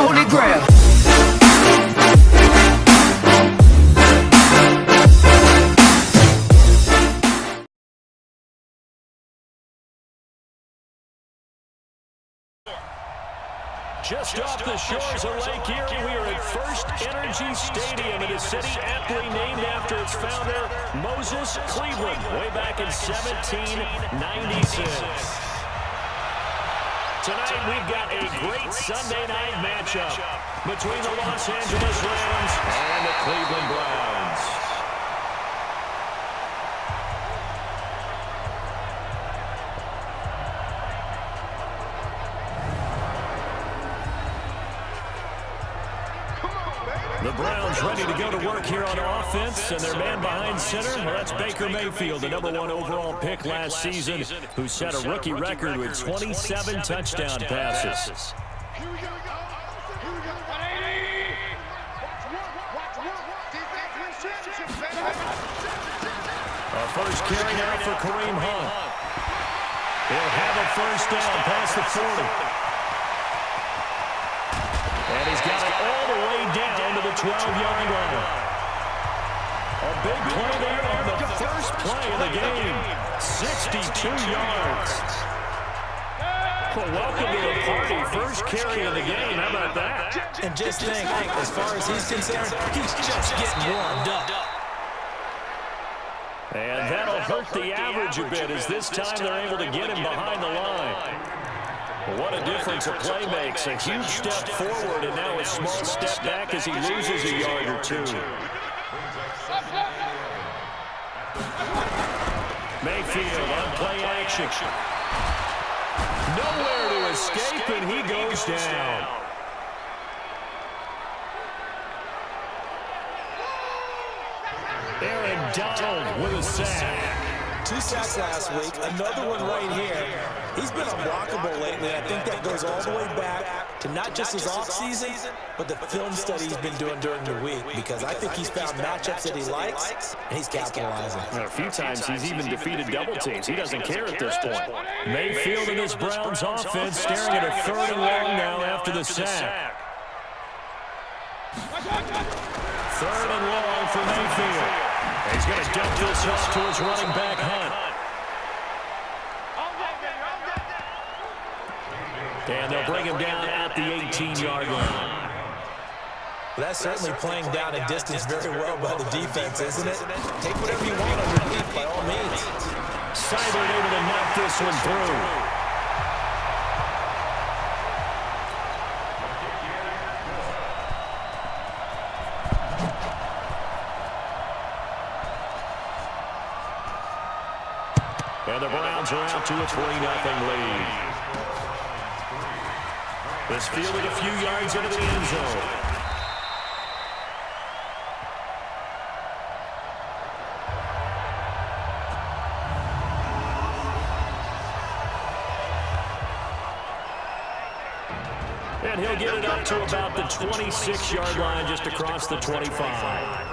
holy grail. Just off the shores of Lake Erie, we are at First Energy Stadium in a city aptly named after its founder, Moses Cleveland, way back in 1796. Tonight, we've got a great Sunday night matchup between the Los Angeles Rams and the Cleveland Browns. The Browns ready to go to work here on offense, and their man behind center, well, that's Baker Mayfield, the #1 overall pick last season, who set a rookie record with 27 touchdown passes. Our first carry now for Kareem Hunt. He'll have a first down past the 40. And he's got it all the way down to the 12-yard line. A big play there on the first play of the game. 62 yards. Well, welcome to the party. First carry of the game. How about that? And just think, as far as he's concerned, he's just getting warmed up. And that'll hurt the average a bit, as this time they're able to get him behind the line. What a difference a play makes. A huge step forward and now a small step back as he loses a yard or two. Mayfield on play action. Nowhere to escape, and he goes down. Aaron Donald with a sack. 2 sacks last week, another one right here. He's been unblockable lately. I think that goes all the way back to not just his offseason, but the film study he's been doing during the week, because I think he's found matchups that he likes, and he's capitalizing. A few times he's even defeated double teams. He doesn't care at this point. Mayfield and this Browns offense staring at a 3rd and long now after the sack. 3rd and long for Mayfield. He's going to dump this off to his running back, Hunt. And they'll bring him down at the 18-yard line. That's certainly playing down a distance very well by the defense, isn't it? Take whatever you want underneath, by all means. Seibert able to knock this one through. And the Browns are out to a 3-0 lead. This fielded a few yards into the end zone. And he'll get it up to about the 26-yard line, just across the 25.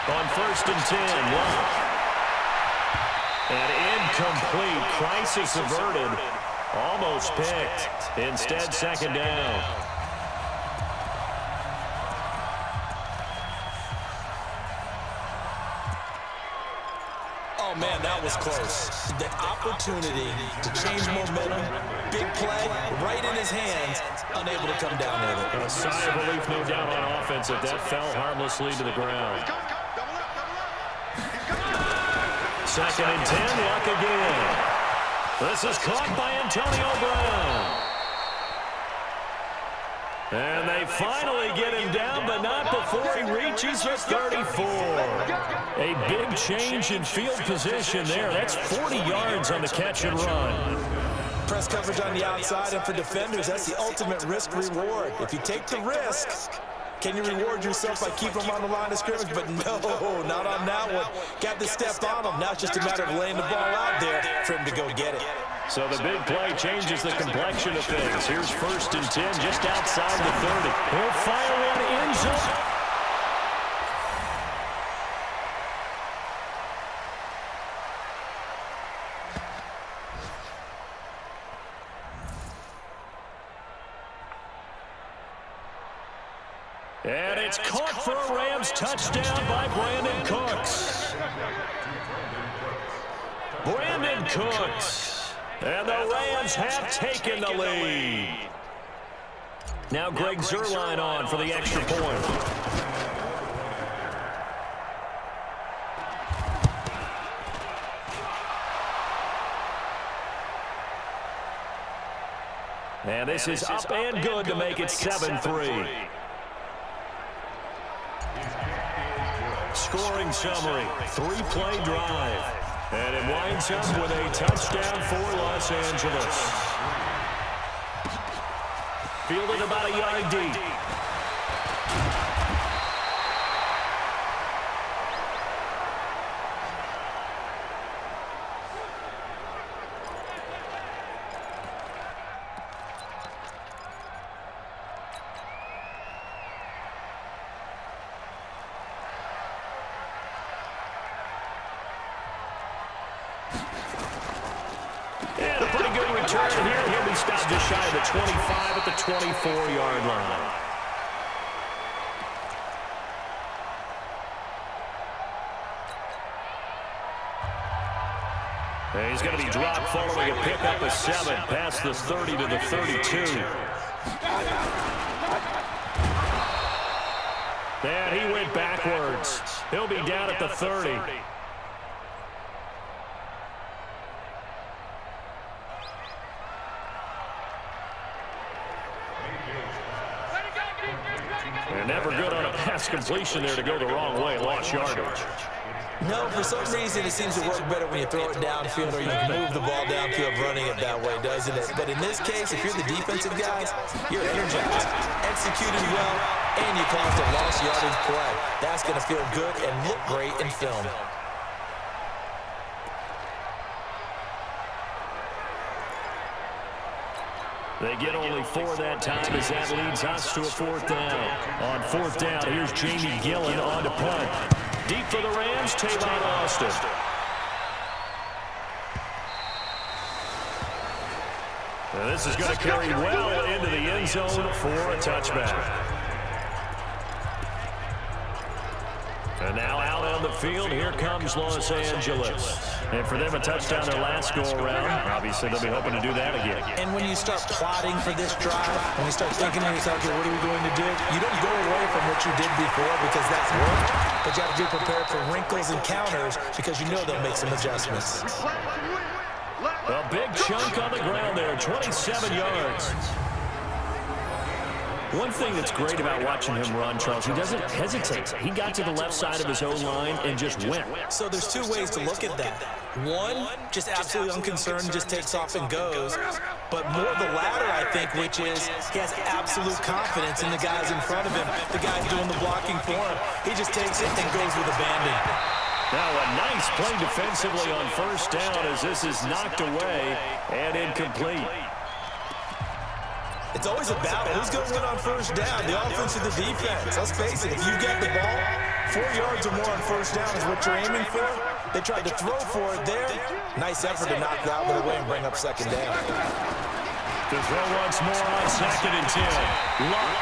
On 1st and 10, Love. And incomplete. Crisis averted. Almost picked. Instead, 2nd down. Oh, man, that was close. The opportunity to change momentum, big play, right in his hands, unable to come down with it. A sigh of relief, no doubt, on offense, if that fell harmlessly to the ground. 2nd and 10, Luck again. This is caught by Antonio Brown. And they finally get him down, but not before he reaches the 34. A big change in field position there. That's 40 yards on the catch and run. Press coverage on the outside, and for defenders, that's the ultimate risk-reward. If you take the risk, Can you reward yourself by keeping them on the line of scrimmage? But no, not on that one. Got to step on them. Now it's just a matter of laying the ball out there for him to go get it. So the big play changes the complexion of things. Here's 1st and 10 just outside the 30. He'll fire one in zone. And it's caught for a Rams touchdown by Brandon Cooks. Brandon Cooks. And the Rams have taken the lead. Now Greg Zuerlein on for the extra point. And this is up and good to make it 7-3. Scoring summary, 3-play drive. And it winds up with a touchdown for Los Angeles. Fielded about a yard deep. And a pretty good return here. He'll be stopped just shy of the 25 at the 24-yard line. And he's going to be dropped following a pickup of 7 past the 30 to the 32. And he went backwards. He'll be down at the 30. And never good on a pass completion there to go the wrong way. Lost yardage. No, for some reason it seems to work better when you throw it downfield or you move the ball downfield running it that way, doesn't it? But in this case, if you're the defensive guys, you're energized, executed well, and you caused a lost yardage play. That's going to feel good and look great in film. They get only 4 that time as that leads us to a 4th down. On 4th down, here's Jamie Gillen on to punt. Deep for the Rams, Tavon Austin. Now this is going to carry well into the end zone for a touchback. And now out on the field, here comes Los Angeles. And for them, a touchdown their last go-around. Obviously, they'll be hoping to do that again. And when you start plotting for this drive, when you start thinking to yourself, okay, what are we going to do? You don't go away from what you did before because that worked, but you have to be prepared for wrinkles and counters because you know they'll make some adjustments. A big chunk on the ground there, 27 yards. One thing that's great about watching him run, Charles, he doesn't hesitate. He got to the left side of his own line and just went. So there's 2 ways to look at that. One, just absolutely unconcerned, just takes off and goes. But more the latter, I think, which is he has absolute confidence in the guys in front of him, the guys doing the blocking for him. He just takes it and goes with abandon. Now a nice play defensively on 1st down as this is knocked away and incomplete. It's always a battle. Who's going to win on 1st down, the offense or the defense? Let's face it, if you get the ball, 4 yards or more on 1st down is what you're aiming for. They tried to throw for it there. Nice effort to knock that one away and bring up 2nd down. To throw once more on 2nd and 10. Luck.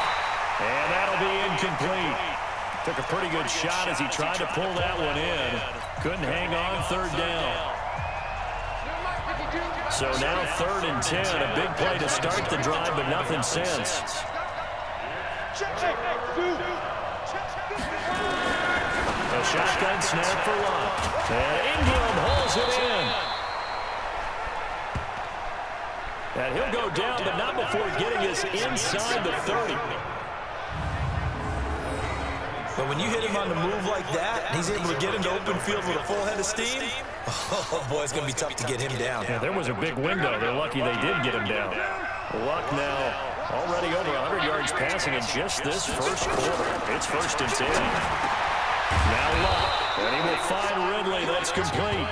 And that'll be incomplete. Took a pretty good shot as he tried to pull that one in. Couldn't hang on 3rd down. So now 3rd and 10, a big play to start the drive, but nothing since. A shotgun snap for Luck. And Ingram holds it in. And he'll go down, but not before getting us inside the 30. But when you hit him on the move like that, and he's able to get into open field with a full head of steam, oh boy, it's going to be tough to get him down. Yeah, there was a big window. They're lucky they did get him down. Luck now Already over 100 yards passing in just this first quarter. It's 1st and 10. Now Luck, and he will find Ridley. That's complete.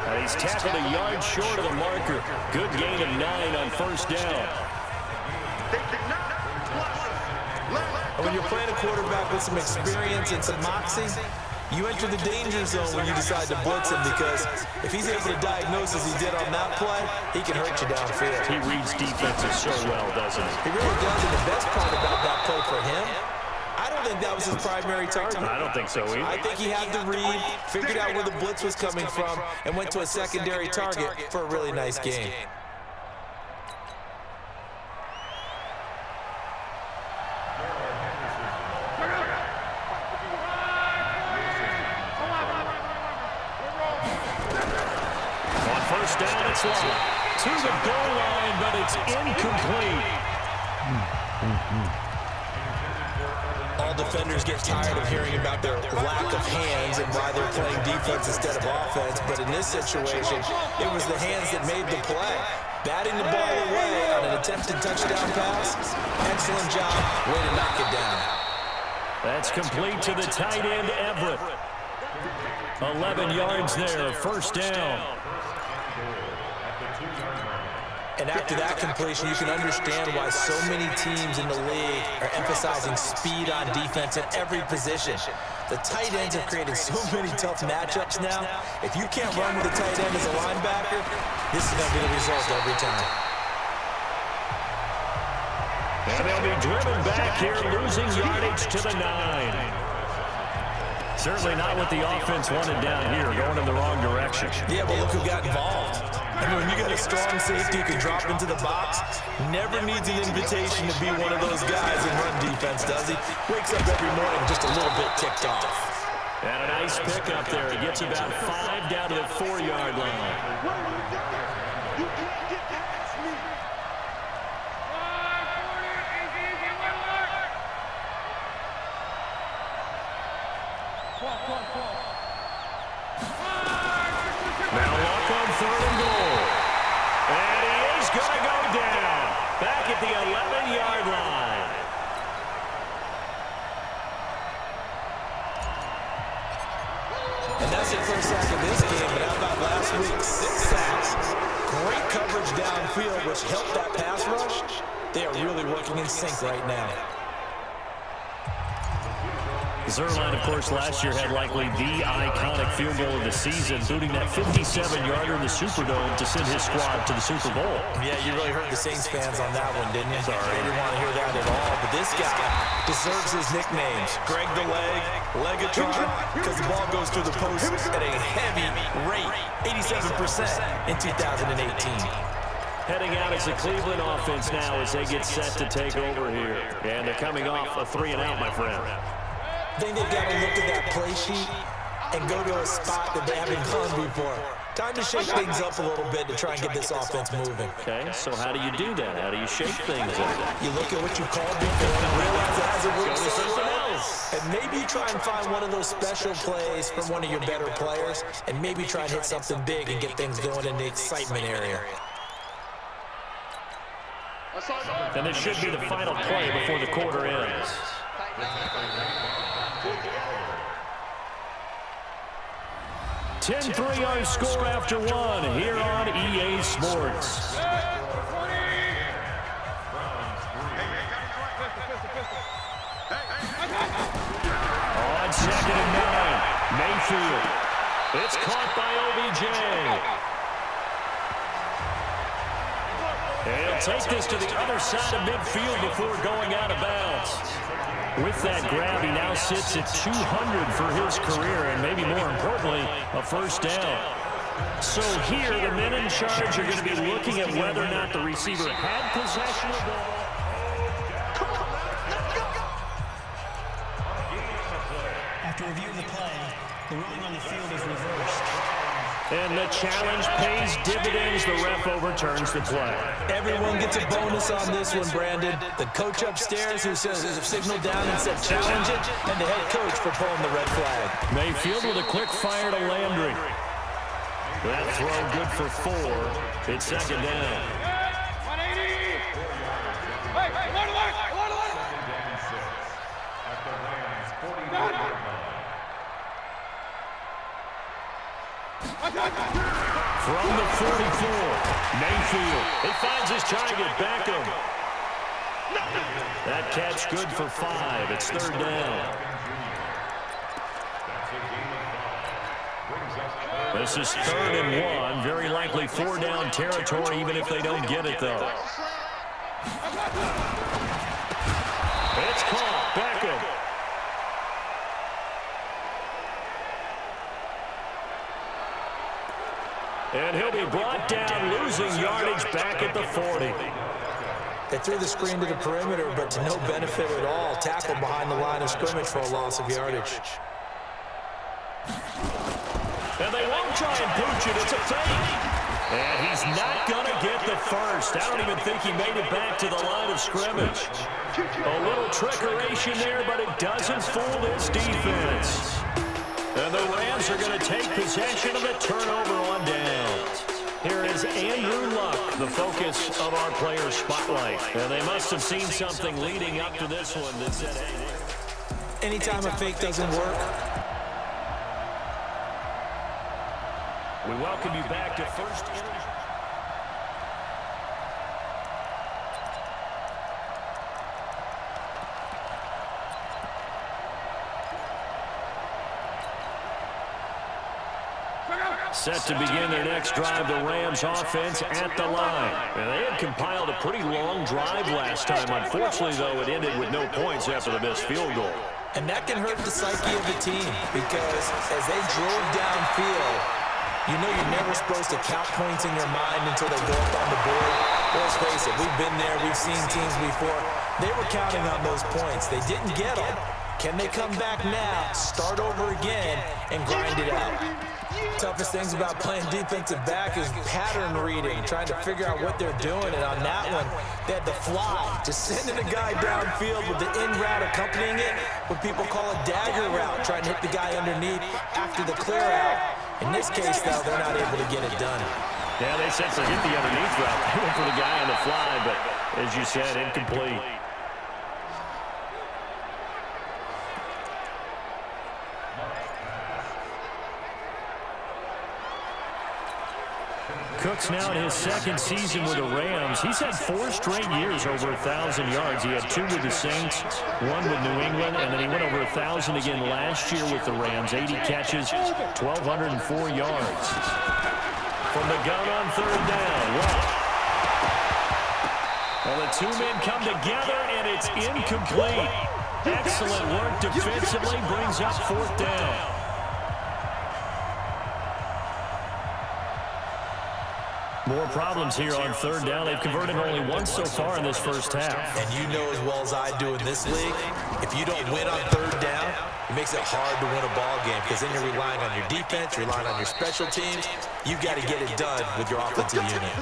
And he's tackled a yard short of the marker. Good gain of 9 on 1st down. When you're playing a quarterback with some experience and some moxie, you enter the danger zone when you decide to blitz him, because if he's able to diagnose as he did on that play, he can hurt you downfield. He reads defenses so well, doesn't he? He really does, and the best part about that play for him, I don't think that was his primary target. I don't think so either. I think he had the read, figured out where the blitz was coming from, and went to a secondary target for a really nice game. Down, it's Luck to the goal line, but it's incomplete. All defenders get tired of hearing about their lack of hands and why they're playing defense instead of offense, but in this situation, it was the hands that made the play. Batting the ball away on an attempted touchdown pass, excellent job, way to knock it down. That's complete to the tight end, Everett. 11 yards there, 1st down. And after that completion, you can understand why so many teams in the league are emphasizing speed on defense at every position. The tight ends have created so many tough matchups now. If you can't run with a tight end as a linebacker, this is going to be the result every time. And they'll be driven back here, losing yardage to the 9. Certainly not what the offense wanted down here, going in the wrong direction. Yeah, but look who got involved. I mean, when you got a strong safety who can drop into the box, never needs an invitation to be one of those guys in run defense, does he? Wakes up every morning just a little bit ticked off. And a nice pickup there. He gets about 5 down to the 4-yard line. Now Luck on 3rd and goal. And he is going to go down. Back at the 11-yard line. And that's it for a sack of this game, but how about last week? 6 sacks. Great coverage downfield, which helped that pass rush. They are really working in sync right now. Zuerlein, of course, last year had likely the iconic field goal of the season, booting that 57-yarder in the Superdome to send his squad to the Super Bowl. Yeah, you really hurt the Saints fans on that one, didn't you? Sorry. They didn't want to hear that at all. But this guy deserves his nicknames. Greg the Leg, Legatron, because the ball goes through the post at a heavy rate, 87% in 2018. Heading out as the Cleveland offense now as they get set to take over here. And they're coming off a 3-and-out, my friend. I think they've got to look at that play sheet and go to a spot that they haven't gone before. Time to shake things up a little bit to try and get this offense moving. Okay, so how do you do that? How do you shake things up? You look at what you called before and realize it hasn't worked so well. And maybe you try and find one of those special plays from one of your better players, and maybe try and hit something big and get things going in the excitement area. And this should be the final play before the quarter ends. 10-3 our score after 1 here on EA Sports. On 2nd and 9, Mayfield. It's caught by OBJ. And he'll take this to the other side of midfield before going out of bounds. With that grab, he now sits at 200 for his career, and maybe more importantly, a 1st down. So here, the men in charge are going to be looking at whether or not the receiver had possession of the ball. After reviewing the play, the ruling on the field is reversed. And the challenge pays dividends. The ref overturns the play. Everyone gets a bonus on this one, Brandon. The coach upstairs who says there's a signal down and said challenge it, and the head coach for pulling the red flag. Mayfield with a quick fire to Landry. That throw good for 4. It's 2nd down. From the 44, Mayfield. He finds his target, Beckham. That catch good for 5. It's third down. This is 3rd and 1. Very likely 4-down territory, even if they don't get it, though. It's caught. Beckham. And he'll be brought down, losing yardage back at the 40. They threw the screen to the perimeter, but to no benefit at all. Tackled behind the line of scrimmage for a loss of yardage. And they won't try and pooch it. It's a fake. And he's not going to get the first. I don't even think he made it back to the line of scrimmage. A little trickeration there, but it doesn't fool this defense. And the Rams are going to take possession of the turnover on downs. Here is Andrew Luck, the focus of our player spotlight. And they must have seen something leading up to this one that said, hey. Anytime a fake doesn't work, we welcome you back to first interview. Set to begin their next drive, the Rams offense at the line. And they had compiled a pretty long drive last time. Unfortunately, though, it ended with no points after the missed field goal. and that can hurt the psyche of the team, because as they drove downfield, you know you're never supposed to count points in your mind until they go up on the board. Let's face it, we've been there, we've seen teams before. They were counting on those points. They didn't get them. Can they come back now, start over again, and grind it out? Toughest things about playing defensive back is pattern reading, trying to figure out what they're doing. And on that one, they had the fly, just sending a guy downfield with the in route accompanying it, what people call a dagger route, trying to hit the guy underneath after the clear out. In this case, though, they're not able to get it done. Yeah, they said to hit the underneath route. They went for the guy on the fly, but as you said, incomplete. Cook's now in his second season with the Rams. He's had 4 straight years over 1,000 yards. He had 2 with the Saints, 1 with New England, and then he went over 1,000 again last year with the Rams. 80 catches, 1,204 yards. From the gun on 3rd down. Wow. Well, the 2 men come together, and it's incomplete. Excellent work defensively, brings up 4th down. More problems here on 3rd down. They've converted only once so far in this first half. And you know as well as I do in this league, if you don't win on 3rd down, it makes it hard to win a ball game, because then you're relying on your defense, relying on your special teams. You've got to get it done with your offensive unit.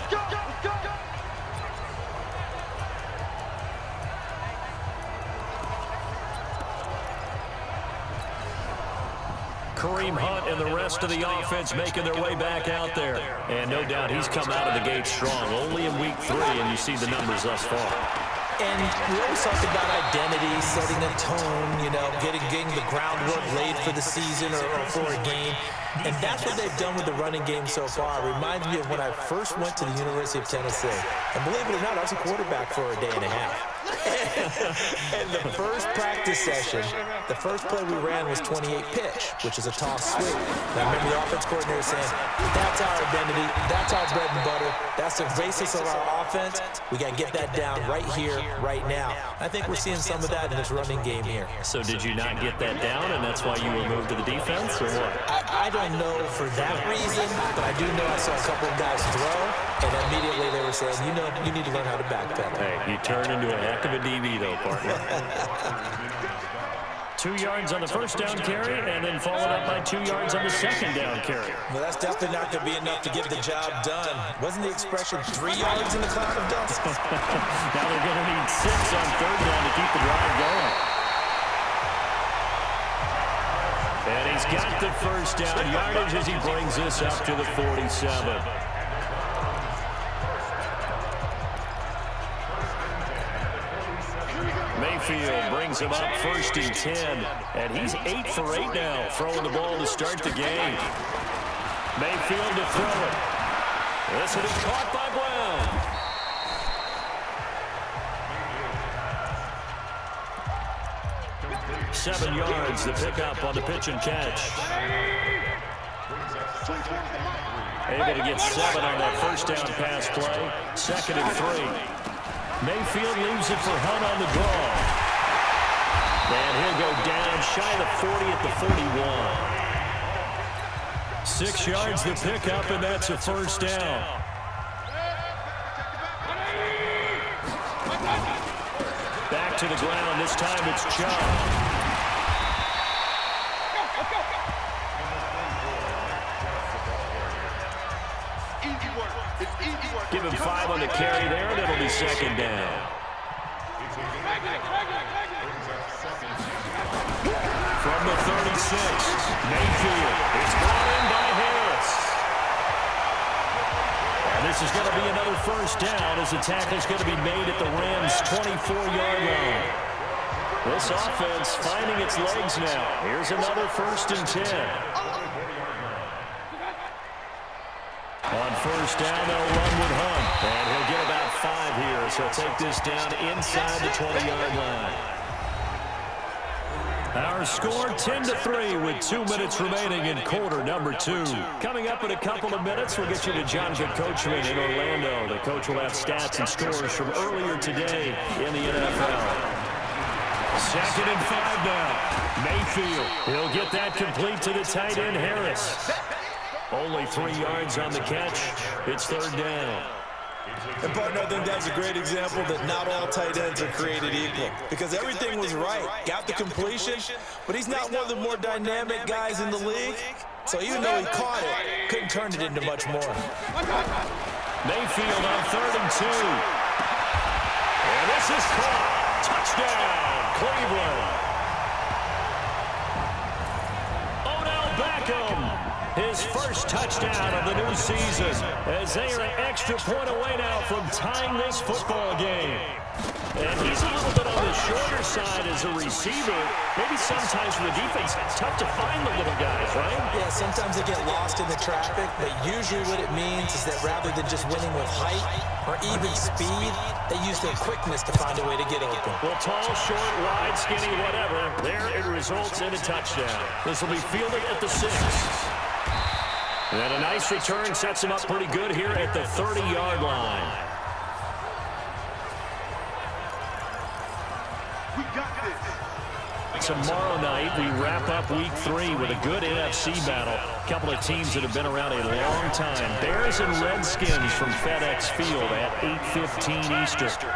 Kareem Hunt and the rest of the offense making their way back out there. And no doubt he's come out of the gate strong. Only in week 3, and you see the numbers thus far. And we always talk about identity, setting a tone, you know, getting the groundwork laid for the season or for a game. And that's what they've done with the running game so far. It reminds me of when I first went to the University of Tennessee. And believe it or not, I was a quarterback for a day and a half. And the first practice session, the first play we ran was 28 pitch, which is a toss sweep. And I remember the offense coordinator saying, that's our identity, that's our bread and butter, that's the basis of our offense. We got to get that down right here, right now. I think we're seeing some of that in this running game here. So did you not get that down, and that's why you were moved to the defense, or what? I don't know for that reason, but I do know I saw a couple of guys throw, and immediately they were saying, you know, you need to learn how to backpedal. Hey, you turn into a heck of a DB, though, partner. 2 yards on the first down carry, and then followed up by 2 yards on the second down carry. Well, that's definitely not going to be enough to get the job done. Wasn't the expression 3 yards in the cloud of dust? Now they're going to need 6 on 3rd down to keep the drive going. And he's got the first down yardage as he brings this up to the 47. Mayfield brings him up 1st and 10, and he's 8 for 8 now, throwing the ball to start the game. Mayfield to throw it. This will be caught by Brown. 7 yards, the pickup on the pitch and catch. Able to get 7 on that first down pass play. 2nd and 3. Mayfield leaves it for Hunt on the draw. And he'll go down shy of the 40 at the 41. 6 yards the pickup, and that's a first down. Back to the ground. This time it's Chubb. Give him 5 on the carry there, and it'll be 2nd down. From the 36, Mayfield. It's brought in by Harris. And this is going to be another first down as the tackle's going to be made at the Rams' 24-yard line. This offense finding its legs now. Here's another 1st and 10. On first down, they'll run with Hunt. And he'll get about 5 here, so he'll take this down inside the 20-yard line. Our score 10-3 with 2 minutes remaining in quarter number 2. Coming up in a couple of minutes, we'll get you to Jonathan Coachman in Orlando. The coach will have stats and scores from earlier today in the NFL. 2nd and 5 now. Mayfield. He'll get that complete to the tight end, Harris. Only 3 yards on the catch. It's 3rd down. And, partner, I think that's a great example that not all tight ends are created equal. Because everything was right. Got the completion, but he's not one of the more dynamic guys in the league. So even though he caught it, couldn't turn it into much more. Mayfield on 3rd and 2. And this is caught. Touchdown, Cleveland. Odell Beckham. His first touchdown of the new season as they are an extra point away now from tying this football game. And he's a little bit on the shorter side as a receiver. Maybe sometimes for the defense, it's tough to find the little guys, right? Yeah, sometimes they get lost in the traffic, but usually what it means is that rather than just winning with height or even speed, they use their quickness to find a way to get open. Well, tall, short, wide, skinny, whatever, there it results in a touchdown. This will be fielded at the 6. And a nice return sets him up pretty good here at the 30-yard line. We got this. Tomorrow night, we wrap up week 3 with a good NFC battle. A couple of teams that have been around a long time. Bears and Redskins from FedEx Field at 8:15 Eastern.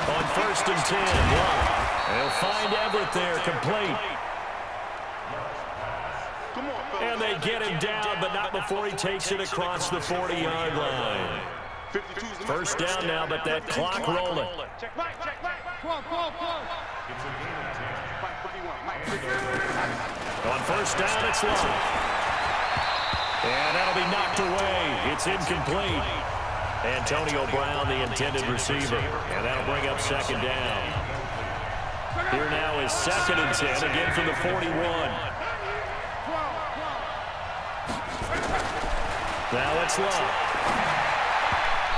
On 1st and 10, they'll find Everett there, complete. And they get him down, but not before he takes it across the 40-yard line. First down now, but that clock rolling. Check right. On first down, it's long. And that'll be knocked away. It's incomplete. Antonio Brown, the intended receiver. And that'll bring up 2nd down. Here now is 2nd and 10, again from the 41. Now it's low.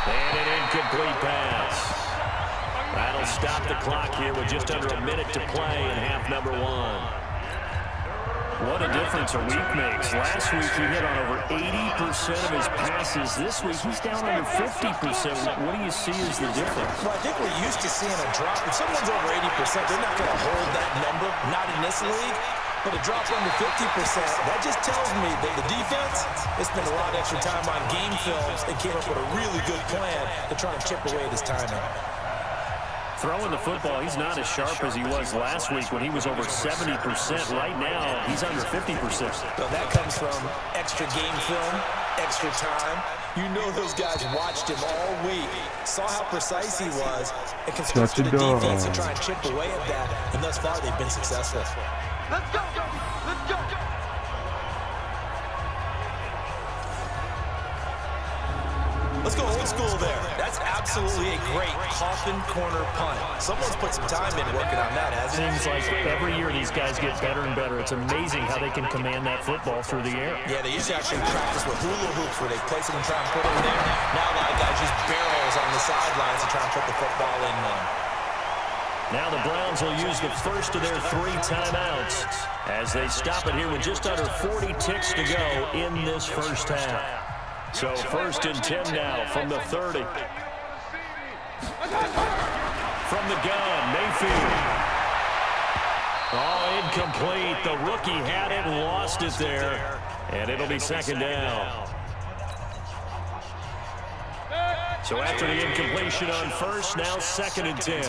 And an incomplete pass. That'll stop the clock here with just under a minute to play in half number 1. What a difference a week makes. Last week he hit on over 80% of his passes. This week he's down under 50%. What do you see as the difference? Well, I think we're used to seeing a drop. If someone's over 80%, they're not going to hold that number, not in this league. But a drop under 50%, that just tells me that the defense has spent a lot of extra time on game films and came up with a really good plan to try and chip away at his timing. Throwing the football, he's not as sharp as he was last week when he was over 70%. Right now, he's under 50%. So that comes from extra game film, extra time. You know those guys watched him all week, saw how precise he was, and constructed a defense to try and chip away at that. And thus far, they've been successful. Let's go. Let's go old school there. That's absolutely a great coffin corner punt. Someone's put some time in working on that, hasn't it? Seems like every year these guys get better and better. It's amazing how they can command that football through the air. Yeah, they used to actually practice with hula hoops where they place them and try and put them there. Now a lot of guys use barrels on the sidelines to try and put the football in them. Now the Browns will use the first of their 3 timeouts as they stop it here with just under 40 ticks to go in this first half. So 1st and 10 now from the 30. From the gun, Mayfield. Oh, incomplete. The rookie had it and lost it there. And it'll be 2nd down. So after the incompletion on 1st, now 2nd and 10.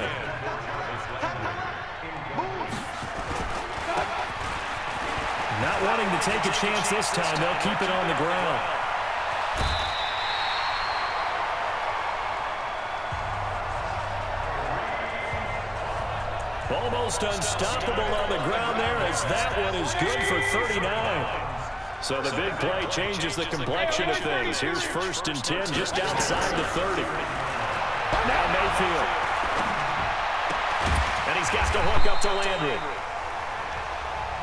Not wanting to take a chance this time, they'll keep it on the ground. Almost unstoppable on the ground there as that one is good for 39. So the big play changes the complexion of things. Here's 1st and 10 just outside the 30. Now Mayfield. And he's got the hook up to Landry.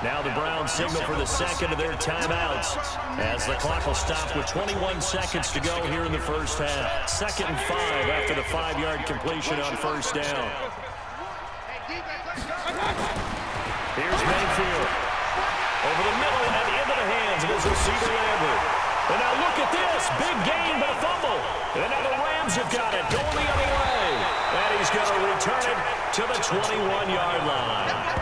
Now the Browns signal for the 2nd of their timeouts as the clock will stop with 21 seconds to go here in the first half. 2nd and 5 after the 5-yard completion on 1st down. Here's Mayfield. Over the middle and into the hands of his receiver Landry. And now look at this. Big gain but a fumble. And now the Rams have got it going the other way. And he's going to return it to the 21-yard line.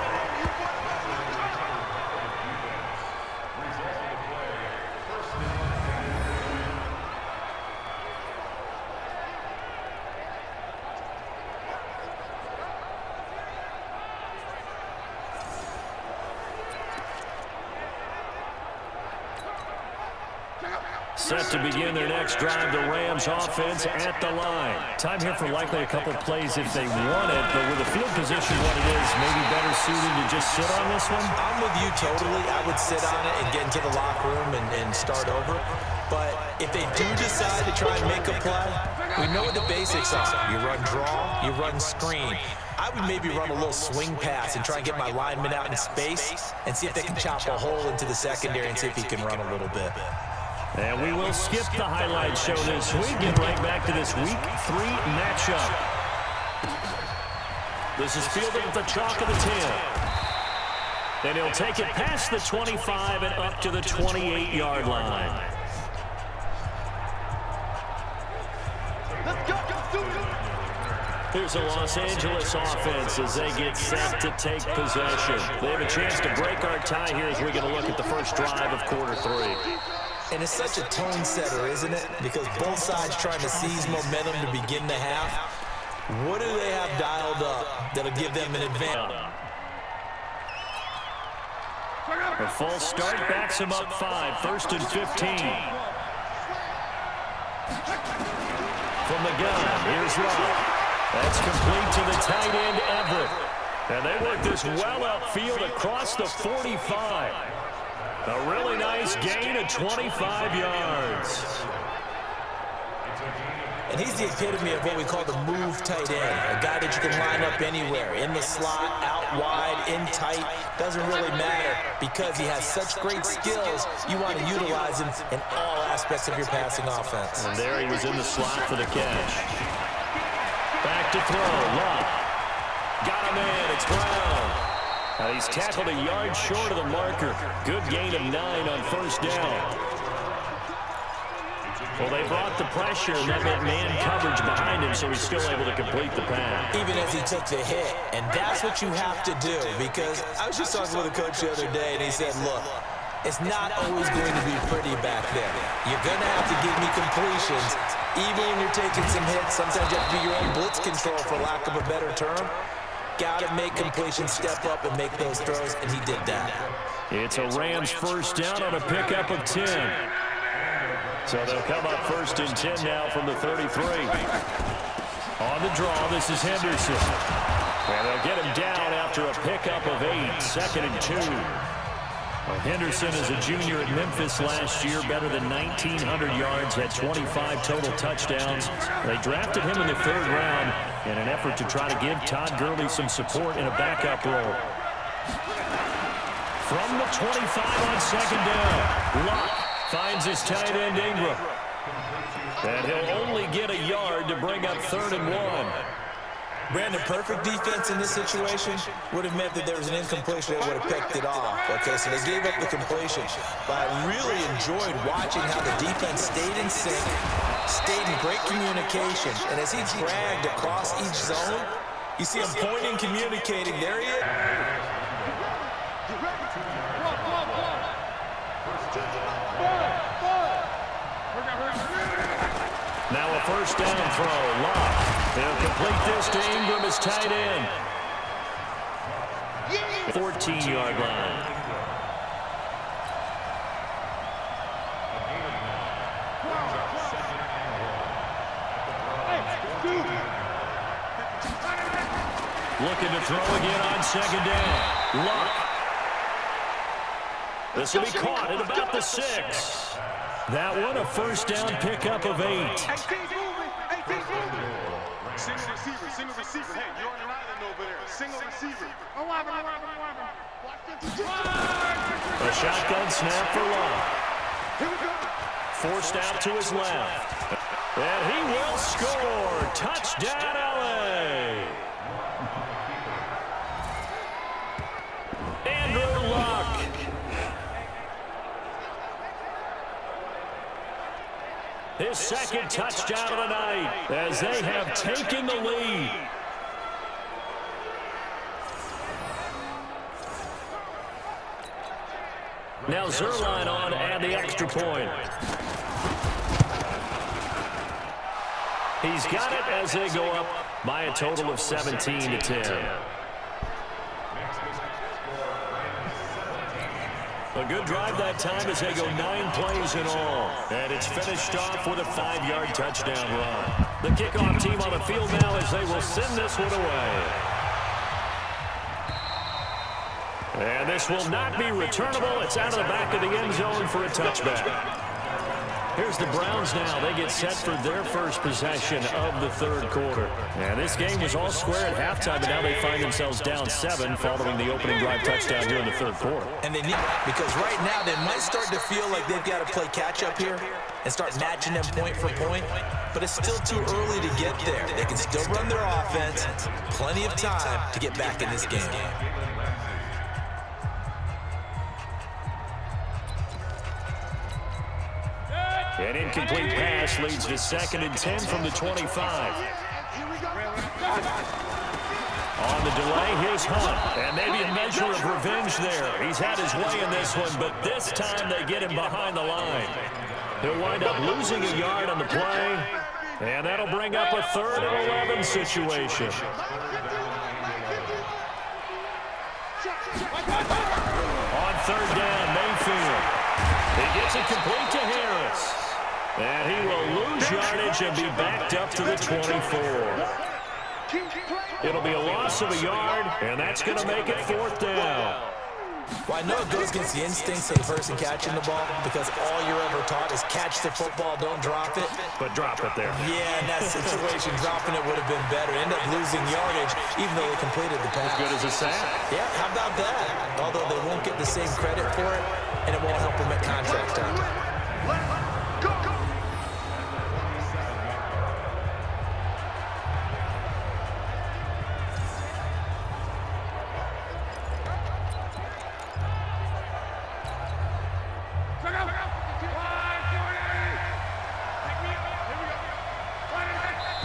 Set to begin their next drive, the Rams offense at the line. Time here for likely a couple plays if they want it, but with the field position what it is, maybe better suited to just sit on this one? I'm with you totally. I would sit on it and get into the locker room and start over. But if they do decide to try and make a play, we know what the basics are. You run draw, you run screen. I would maybe run a little swing pass and try and get my lineman out in space and see if they can chop a hole into the secondary and see if he can run a little bit. And we will skip the highlight show this week. Get right back to this Week 3 matchup. This is fielded at the chalk of the 10. And he'll take it past the 25 and up to the 28-yard line. Here's a Los Angeles offense as they get set to take possession. They have a chance to break our tie here as we're going to look at the first drive of quarter 3. And it's such a tone setter, isn't it? Because both sides trying to seize momentum to begin the half. What do they have dialed up that'll give them an advantage? A false start backs him up 5, 1st and 15. From the gun, here's Love. That's complete to the tight end, Everett. And they work this well upfield across the 45. A really nice gain of 25 yards. And he's the epitome of what we call the move tight end. A guy that you can line up anywhere, in the slot, out wide, in tight. Doesn't really matter because he has such great skills. You want to utilize him in all aspects of your passing offense. And there he was in the slot for the catch. Back to throw. Love. Got him in. It's Brown. Now he's tackled a yard short of the marker. Good gain of 9 on 1st down. Well, they brought the pressure, and that meant man coverage behind him, so he's still able to complete the pass. Even as he took the hit. And that's what you have to do, because I was just talking with a coach the other day, and he said, look, it's not always going to be pretty back there. You're going to have to give me completions. Even when you're taking some hits, sometimes you have to be your own blitz control, for lack of a better term. Got to make completions, step up, and make those throws, and he did that. It's a Rams 1st down on a pickup of 10. So they'll come up 1st and 10 now from the 33. On the draw, this is Henderson. And they'll get him down after a pickup of 8, 2nd and 2. Henderson is a junior at Memphis last year, better than 1,900 yards, had 25 total touchdowns. They drafted him in the 3rd round in an effort to try to give Todd Gurley some support in a backup role. From the 25 on 2nd down, Luck finds his tight end Ingram. And he'll only get a yard to bring up 3rd and 1. Brandon, perfect defense in this situation would have meant that there was an incompletion that would have picked it off. Okay, so they gave up the completion. But I really enjoyed watching how the defense stayed in sync, stayed in great communication. And as he dragged across each zone, you see him pointing, communicating. There he is. Now a 1st down throw. Luck. They'll complete this to Ingram as tight end. 14-yard line. Looking to throw again on 2nd down. Luck. This will be caught at about the 6. That one a 1st down pickup of 8. Single receiver. Hey, you're on an island over there. Single receiver. A shotgun snap for Luck. Forced out to his left. And he will score. Touchdown, LA. Andrew Luck. His 2nd touchdown of the night as they have taken the lead. Now Zerline on and the extra point. He's got it as they go up by a total of 17-10. A good drive that time as they go 9 plays in all. And it's finished off with a 5-yard touchdown run. The kickoff team on the field now as they will send this one away. And this will not be returnable. It's out of the back of the end zone for a touchback. Here's the Browns now. They get set for their first possession of the 3rd quarter. And this game was all square at halftime, but now they find themselves down 7 following the opening drive touchdown here in the 3rd quarter. And they need, because right now they might start to feel like they've got to play catch-up here and start matching them point for point, but it's still too early to get there. They can still run their offense. Plenty of time to get back in this game. An incomplete pass leads to 2nd and 10 from the 25. On the delay, here's Hunt. And maybe a measure of revenge there. He's had his way in this one, but this time they get him behind the line. He'll wind up losing a yard on the play, and that'll bring up a 3rd and 11 situation. On 3rd down, Mayfield. He gets it complete to Harris. And he will lose yardage and be backed up to the 24. It'll be a loss of a yard, and that's going to make it 4th down. Well, I know it goes against the instincts of the person catching the ball because all you're ever taught is catch the football, don't drop it. But drop it there. Yeah, in that situation, dropping it would have been better. End up losing yardage, even though they completed the pass. As good as a sack. Yeah, how about that? Although they won't get the same credit for it, and it won't help them at contract time.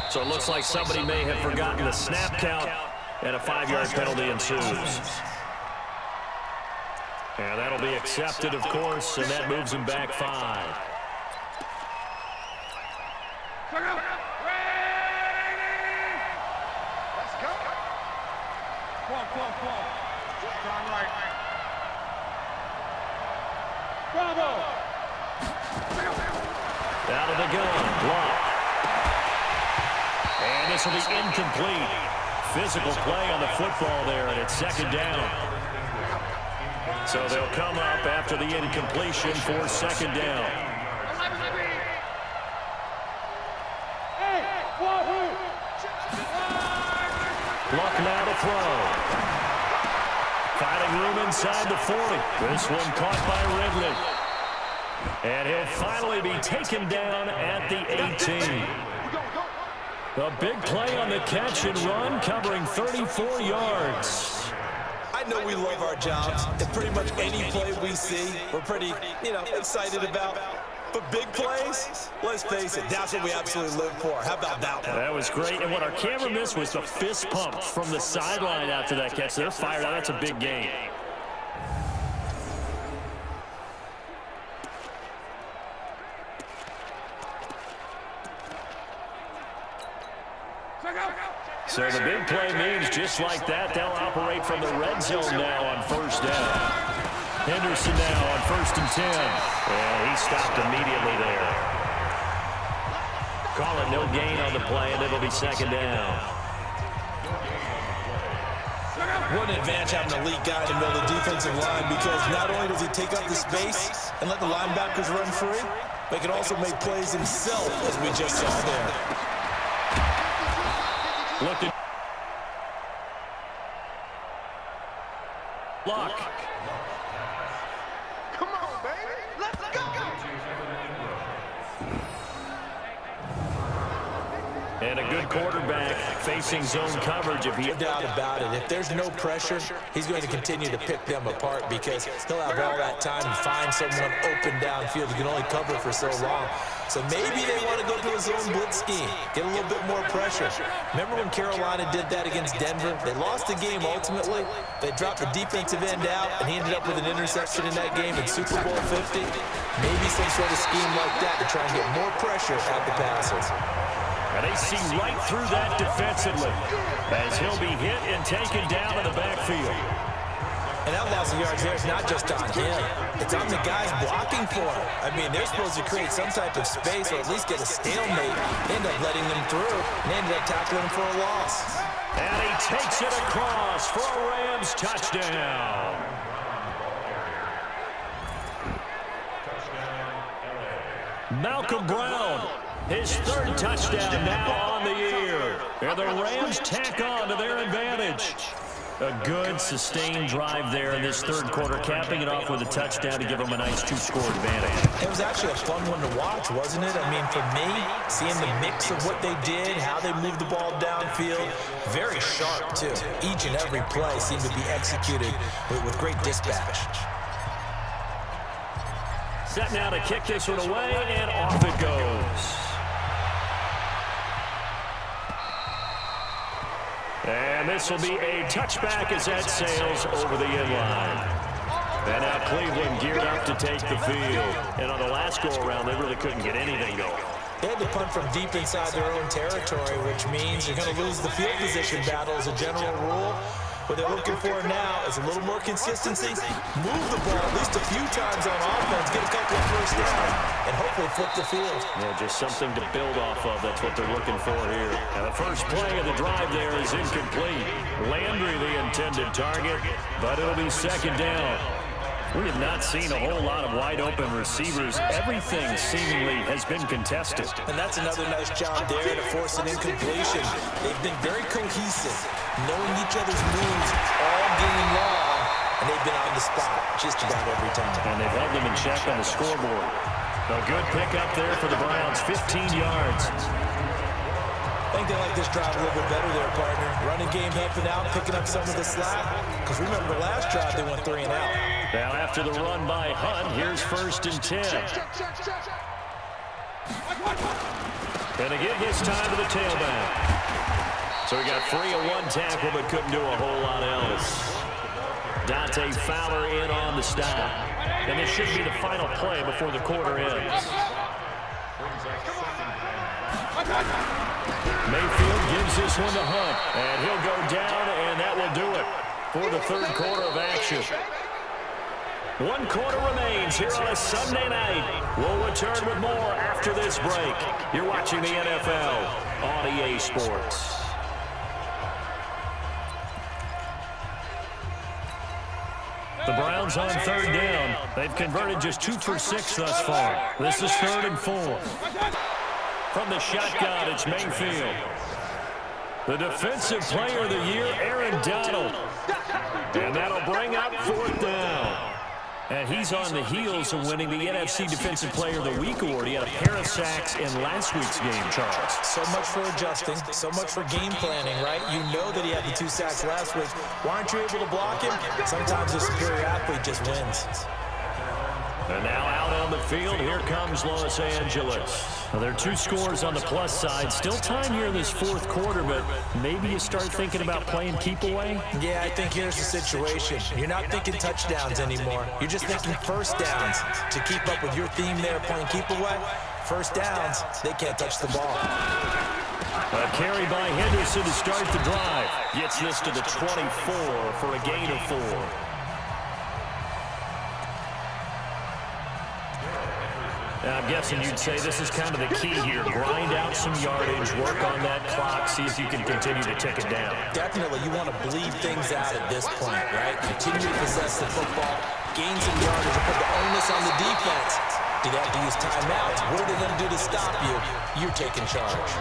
So it looks like somebody may have forgotten the snap count, and a 5-yard penalty ensues. And that'll be accepted, of course, and that moves him back 5. Let's go. Come on. Strong right. Bravo. Out of the gun, block. And this will be incomplete. Physical play on the football there, and it's 2nd down. So they'll come up after the incompletion for second down. Luck now to throw. Finding room inside the 40. This one caught by Ridley. And he'll finally be taken down at the 18. A big play on the catch and run, covering 34 yards. I know we love our jobs, and pretty much any play we see, we're pretty, excited about. But big plays, let's face it, that's what we absolutely live for. How about that one? That was great, and what our camera missed was the fist pump from the sideline after that catch. They're fired out. That's a big gain. So the big play means just like that, they'll operate from the red zone now on first down. Henderson now on 1st and 10. And he stopped immediately there. Call it no gain on the play, and it'll be second down. What an advantage having an elite guy in the middle of the defensive line, because not only does he take up the space and let the linebackers run free, but he can also make plays himself, as we just saw there. Looking. Luck. Come on, baby. Let's go. And a good quarterback facing zone coverage. No doubt about it. If there's no pressure, he's going to continue to pick them apart, because he'll have all that time to find someone open downfield. He can only cover for so long. So maybe they want to go to a zone blitz scheme, get a little bit more pressure. Remember when Carolina did that against Denver? They lost the game ultimately. They dropped the defensive end out, and he ended up with an interception in that game in Super Bowl 50. Maybe some sort of scheme like that to try and get more pressure at the passer. And they see right through that defensively as he'll be hit and taken down in the backfield. And that loss of yards there is not just on him. It's on the guys blocking for him. I mean, they're supposed to create some type of space or at least get a stalemate. They end up letting them through and ended up tackling him for a loss. And he takes it across for a Rams touchdown. Malcolm Brown, his 3rd touchdown now on the year. And the Rams tack on to their advantage. A good, sustained drive there in this 3rd quarter, capping it off with a touchdown to give them a nice 2-score advantage. It was actually a fun one to watch, wasn't it? I mean, for me, seeing the mix of what they did, how they moved the ball downfield, very sharp, too. Each and every play seemed to be executed with great dispatch. Set now to kick this one away, and off it goes. And this will be a touchback as that sails over the inline. And now Cleveland geared up to take the field. And on the last go-around, they really couldn't get anything going. They had to punt from deep inside their own territory, which means you're going to lose the field position battle as a general rule. What they're looking for now is a little more consistency, move the ball at least a few times on offense, get a couple of first downs, and hopefully flip the field. Yeah, just something to build off of. That's what they're looking for here. And the first play of the drive there is incomplete. Landry the intended target, but it'll be second down. We have not seen a whole lot of wide-open receivers. Everything seemingly has been contested. And that's another nice job there to force an incompletion. They've been very cohesive, knowing each other's moves all game long, and they've been on the spot just about every time. And they've held them in check on the scoreboard. A good pickup there for the Browns, 15 yards. I think they like this drive a little bit better there, partner. Running game helping out, picking up some of the slack. Because remember the last drive, they went 3 and out. Now after the run by Hunt, here's 1st and 10. And again, this time to the tailback. So we got 3 on 1 tackle, but couldn't do a whole lot else. Dante Fowler in on the stop. And this should be the final play before the quarter ends. Mayfield gives this one to Hunt, and he'll go down, and that will do it for the 3rd quarter of action. 1 quarter remains here on a Sunday night. We'll return with more after this break. You're watching the NFL on EA Sports. The Browns on third down. They've converted just 2 for 6 thus far. This is 3rd and 4. From the shotgun, it's Mayfield. The defensive player of the year, Aaron Donald. And that'll bring up 4th down. And he's on the heels of winning the NFC Defensive Player of the Week award. He had a pair of sacks in last week's game, Charles. So much for adjusting, so much for game planning, right? You know that he had the 2 sacks last week. Why aren't you able to block him? Sometimes a superior athlete just wins. And now out on the field, here comes Los Angeles. Well, there are 2 scores on the plus side. Still time here in this 4th quarter, but maybe you start thinking about playing keep away? Yeah, I think here's the situation. You're not thinking touchdowns anymore. You're just thinking first downs. To keep up with your theme there, playing keep away, first downs, they can't touch the ball. A carry by Henderson to start the drive. Gets this to the 24 for a gain of 4. I'm guessing you'd say this is kind of the key here. Grind out some yardage, work on that clock, see if you can continue to tick it down. Definitely, you want to bleed things out at this point, right? Continue to possess the football, gain some yardage, and put the onus on the defense. Do they have to use timeouts? What are they going to do to stop you? You're taking charge.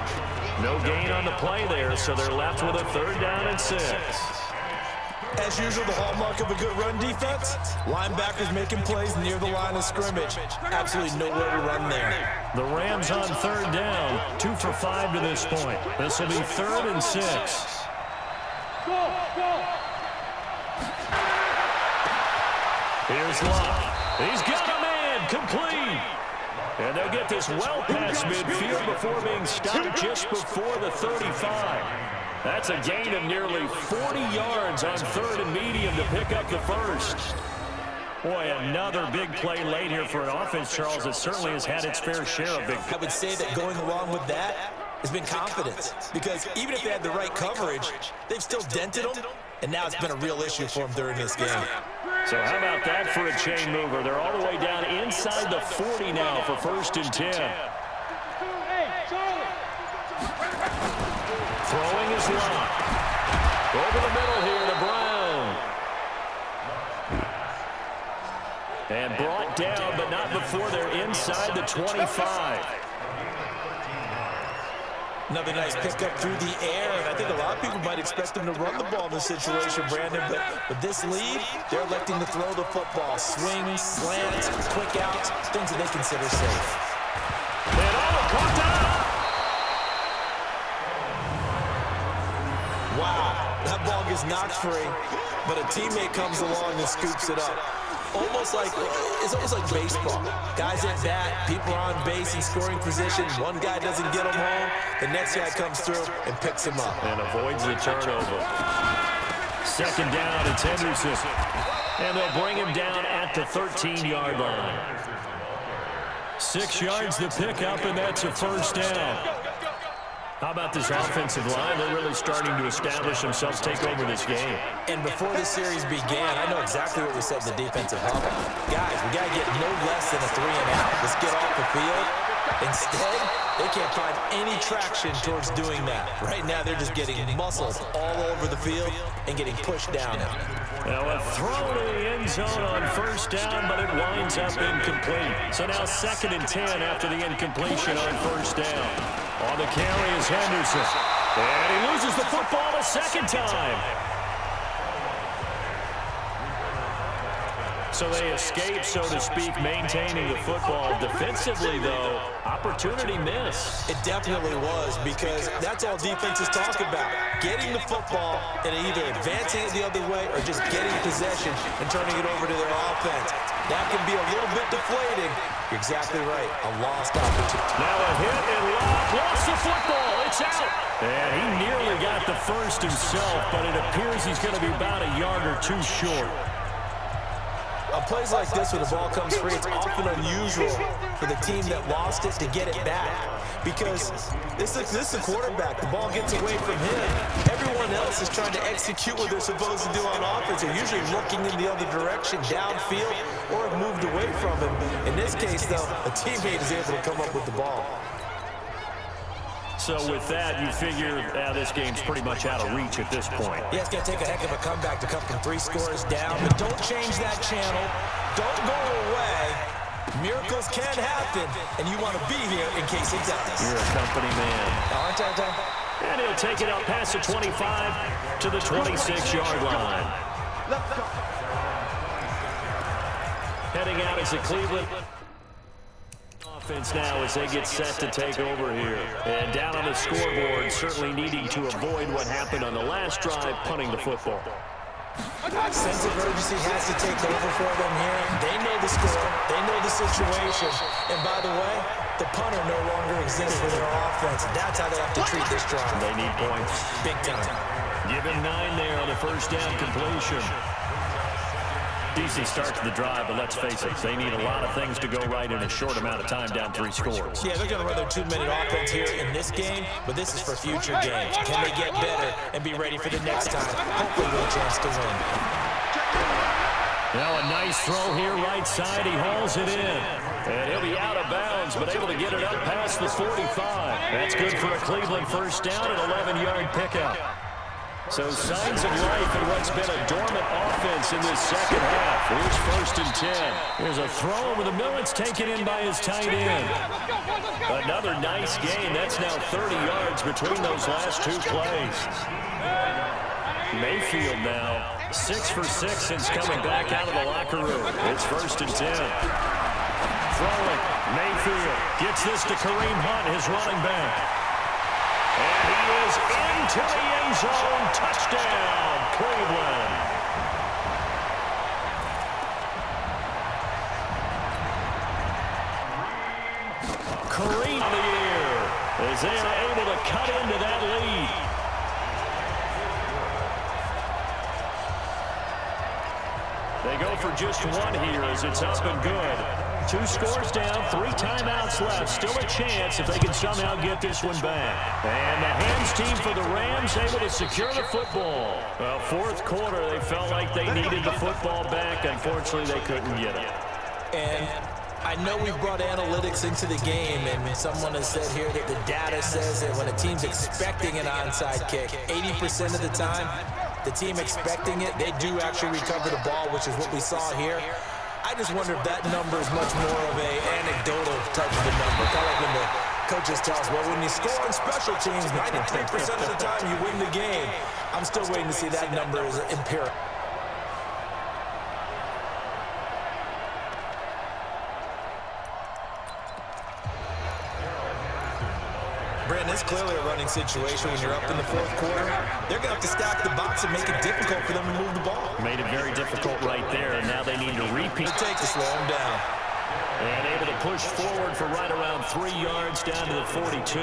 No gain on the play there, so they're left with a 3rd down and 6. As usual, the hallmark of a good run defense, linebackers making plays near the line of scrimmage. Absolutely nowhere to run there. The Rams on 3rd down, 2 for 5 to this point. This will be 3rd and 6. Here's Locke. He's got a man, complete. And they'll get this well past midfield before being stopped just before the 35. That's a gain of nearly 40 yards on 3rd and medium to pick up the 1st. Boy, another big play late here for an offense, Charles, that certainly has had its fair share of big plays. I would say that going along with that has been confidence. Because even if they had the right coverage, they've still dented them, and now it's been a real issue for them during this game. So how about that for a chain mover? They're all the way down inside the 40 now for 1st and 10. Throwing is Locke. Over the middle here to Brown. And brought down, but not before they're inside the 25. Another nice pickup through the air, and I think a lot of people might expect them to run the ball in this situation, Brandon, but with this lead, they're electing to throw the football. Swings, slants, quick outs, things that they consider safe. And caught down. Wow, that ball gets knocked free, but a teammate comes along and scoops it up. It's almost like baseball. Guys at bat, people are on base in scoring position. One guy doesn't get him home, the next guy comes through and picks him up. And avoids the turnover. 2nd down, it's Henderson. And they'll bring him down at the 13-yard line. 6 yards to pick up, and that's a 1st down. How about this offensive line? They're really starting to establish themselves, take over this game. And before the series began, I know exactly what we said in the defensive huddle. Guys, we got to get no less than a 3 and out. Let's get off the field. Instead, they can't find any traction towards doing that. Right now, they're just getting muscled all over the field and getting pushed down. Now a throw to the end zone on 1st down, but it winds up incomplete. So now 2nd and 10 after the incompletion on 1st down. On the carry is Henderson. And he loses the football a 2nd time. So they escape, so to speak, maintaining the football. Defensively, though, opportunity miss. It definitely was, because that's all defenses talk about. Getting the football and either advancing it the other way or just getting possession and turning it over to their offense. That can be a little bit deflating. You're exactly right. A lost opportunity. Now a hit and lost the football. It's out. And he nearly got the 1st himself, but it appears he's going to be about a yard or 2 short. On plays like this, when the ball comes free, it's often unusual for the team that lost it to get it back. Because this is a quarterback. The ball gets away from him. Everyone else is trying to execute what they're supposed to do on offense. They're usually looking in the other direction, downfield, or have moved away from him. In this case, though, a teammate is able to come up with the ball. So with that, you figure this game's pretty much out of reach at this point. Yeah, it's going to take a heck of a comeback to come from 3 scores down, but don't change that channel. Don't go away. Miracles can happen, and you want to be here in case it does. You're a company man. Aren't I, Tom? And he'll take it out past the 25 to the 26-yard line. Heading out is the Cleveland offense now as they get set to take over here. And down on the scoreboard, certainly needing to avoid what happened on the last drive, punting the football. Sense of urgency has to take over for them here. They know the score. They know the situation. And by the way, the punter no longer exists for their offense. That's how they have to treat this drive. They need points. Big time. Give him 9 there on the first down completion. Decent start to the drive, but let's face it, they need a lot of things to go right in a short amount of time, down 3 scores. Yeah, they're going to run their 2-minute offense here in this game, but this is for future games. Can they get better and be ready for the next time? Hopefully with a chance to win. Now a nice throw here, right side. He hauls it in. And he'll be out of bounds, but able to get it up past the 45. That's good for a Cleveland first down, an 11-yard pickup. So signs of life in what's been a dormant offense in this second half. Here's first and 10. Here's a throw over the middle. It's taken in by his tight end. Another nice gain. That's now 30 yards between those last 2 plays. Mayfield now 6 for 6 since coming back out of the locker room. It's first and 10. Throwing. Mayfield gets this to Kareem Hunt, his running back. And he is into the end zone. Touchdown, Cleveland. Kareem of the year as they are able to cut into that lead. They go for just 1 here as it's up and good. 2 scores down, 3 timeouts left. Still a chance if they can somehow get this one back. And the hands team for the Rams able to secure the football. Well, 4th quarter, they felt like they needed the football back. Unfortunately, they couldn't get it. And I know we've brought analytics into the game, and someone has said here that the data says that when a team's expecting an onside kick, 80% of the time, the team expecting it, they do actually recover the ball, which is what we saw here. I just wonder if that number is much more of a anecdotal type of a number. Kind of like when the coaches tell us, well, when you score on special teams, 93% of the time you win the game. I'm still waiting to see that number as empirical. Brandon, it's clearly a running situation when you're up in the 4th quarter. They're going to have to stack the box and make it difficult for them to move the ball. Made it very difficult right there, and now they need to repeat. It'll take to slow them down. And able to push forward for right around 3 yards down to the 42.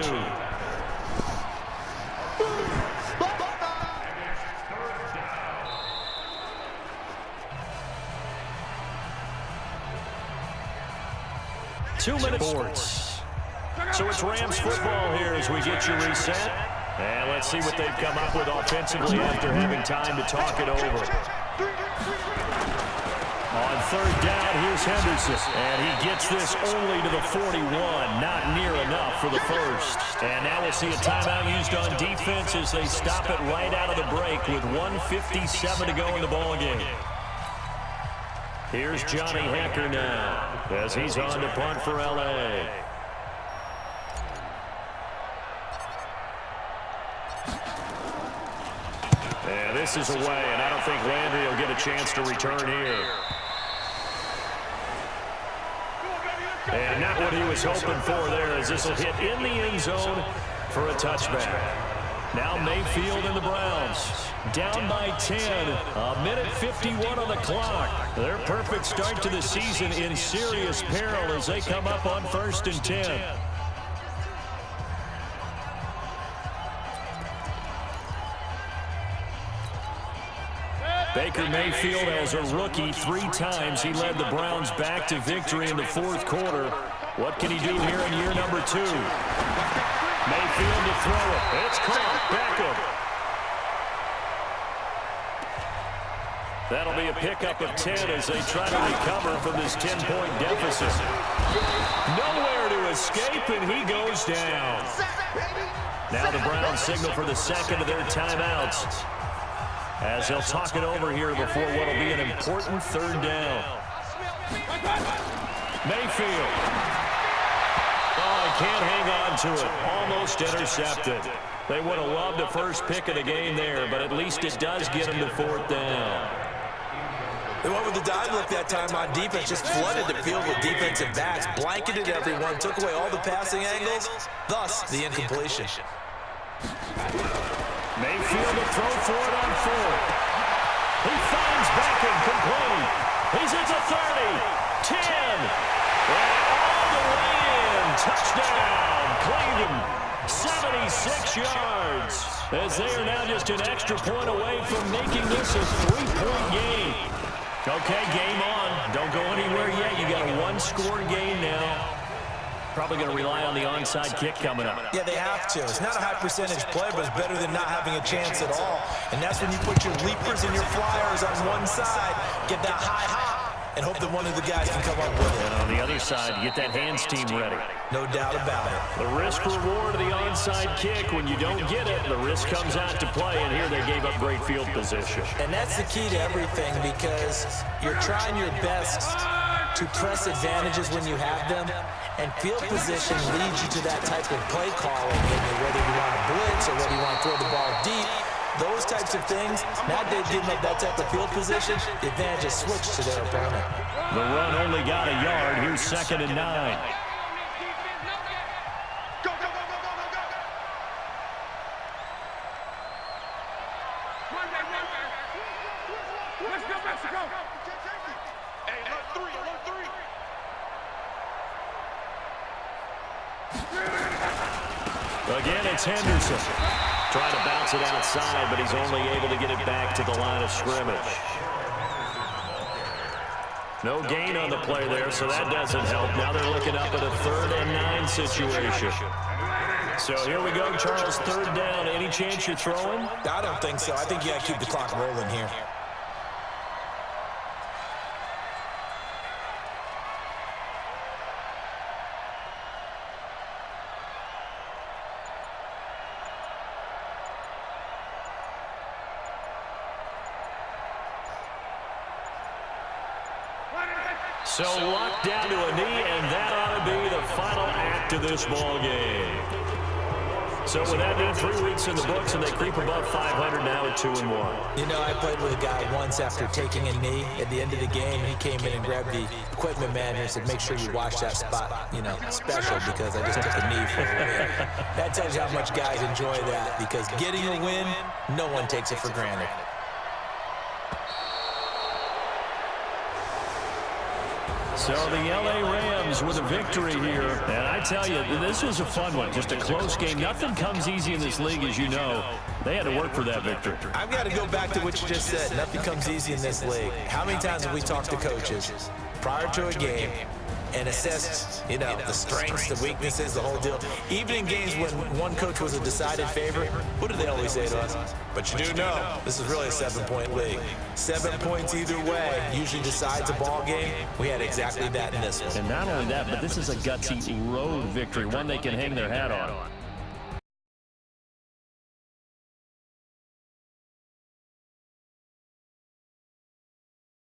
Two-minute boards. So it's Rams football here as we get you reset. And let's see what they've come up with offensively after having time to talk it over. On 3rd down, here's Henderson. And he gets this only to the 41. Not near enough for the first. And now we'll see a timeout used on defense as they stop it right out of the break with 1:57 to go in the ballgame. Here's Johnny Hecker now as he's on to punt for L.A. And this is away, and I don't think Landry will get a chance to return here. And not what he was hoping for there, as this will hit in the end zone for a touchback. Now Mayfield and the Browns down by 10. A minute 51 on the clock. Their perfect start to the season in serious peril as they come up on 1st and 10. Baker Mayfield, as a rookie, 3 times he led the Browns back to victory in the 4th quarter. What can he do here in year number 2? Mayfield to throw it. It's caught. Beckham. That'll be a pickup of 10 as they try to recover from this 10-point deficit. Nowhere to his escape, and he goes down. Now the Browns signal for the second of their timeouts, as they'll talk it over here before what will be an important third down. Mayfield. Oh, he can't hang on to it. Almost intercepted. They would have loved the first pick of the game there, but at least it does get them to fourth down. They went with the dive look that time on defense, just flooded the field with defensive backs, blanketed everyone, took away all the passing angles, thus the incompletion. Mayfield to throw for it on fourth. He finds Beckham complete. He's at the 30, 10, and all the way in. Touchdown, Cleveland, 76 yards. As they are now just an extra point away from making this a three-point game. Okay, game on. Don't go anywhere yet. You got a one-score game now. Probably going to rely on the onside kick coming up. Yeah, they have to. It's not a high percentage play, but it's better than not having a chance at all. And that's when you put your leapers and your flyers on one side, get that high hop, and hope that one of the guys can come up with it. And on the other side, you get that hands team ready. No doubt about it. The risk-reward of the onside kick, when you don't get it, the risk comes out to play, and here they gave up great field position. And that's the key to everything, because you're trying your best to press advantages when you have them, and field position leads you to that type of play calling, whether you want to blitz or whether you want to throw the ball deep. Those types of things, now they're giving up that type of field position, the advantage is switched to their opponent. The run only got a yard. Here's 2nd and 9. Go, go, go, go, go, go, go. Let's go, Mexico. Hey, alert three, alert three. Again, it's Henderson. Trying to bounce it outside, but he's only able to get it back to the line of scrimmage. No gain on the play there, so that doesn't help. Now they're looking up at a 3rd and 9 situation. So here we go, Charles, 3rd down. Any chance you're throwing? I don't think so. I think you got to keep the clock rolling here. So locked down to a knee, and that ought to be the final act of this ball game. So with that being 3 weeks in the books, and they creep above 500 now at 2-1. You know, I played with a guy once after taking a knee at the end of the game. He came in and grabbed the equipment manager and said, make sure you watch that spot, special, because I just took a knee for a win. That tells you how much guys enjoy that, because getting a win, no one takes it for granted. So the LA Rams with a victory here. And I tell you, this was a fun one. Just a close game. Nothing comes easy in this league, as you know. They had to work for that victory. I've got to go back to what you just said. Nothing comes easy in this league. How many times have we talked to coaches prior to a game and assessed, the strengths, the weaknesses, the whole deal? Even in games when one coach was a decided favorite, what do they always say to us? But you do know, this is really a 7-point league. 7 points either way usually decides a ball game. We had exactly that in this one. And not only that, but this is a gutsy road victory, one they can hang their hat on.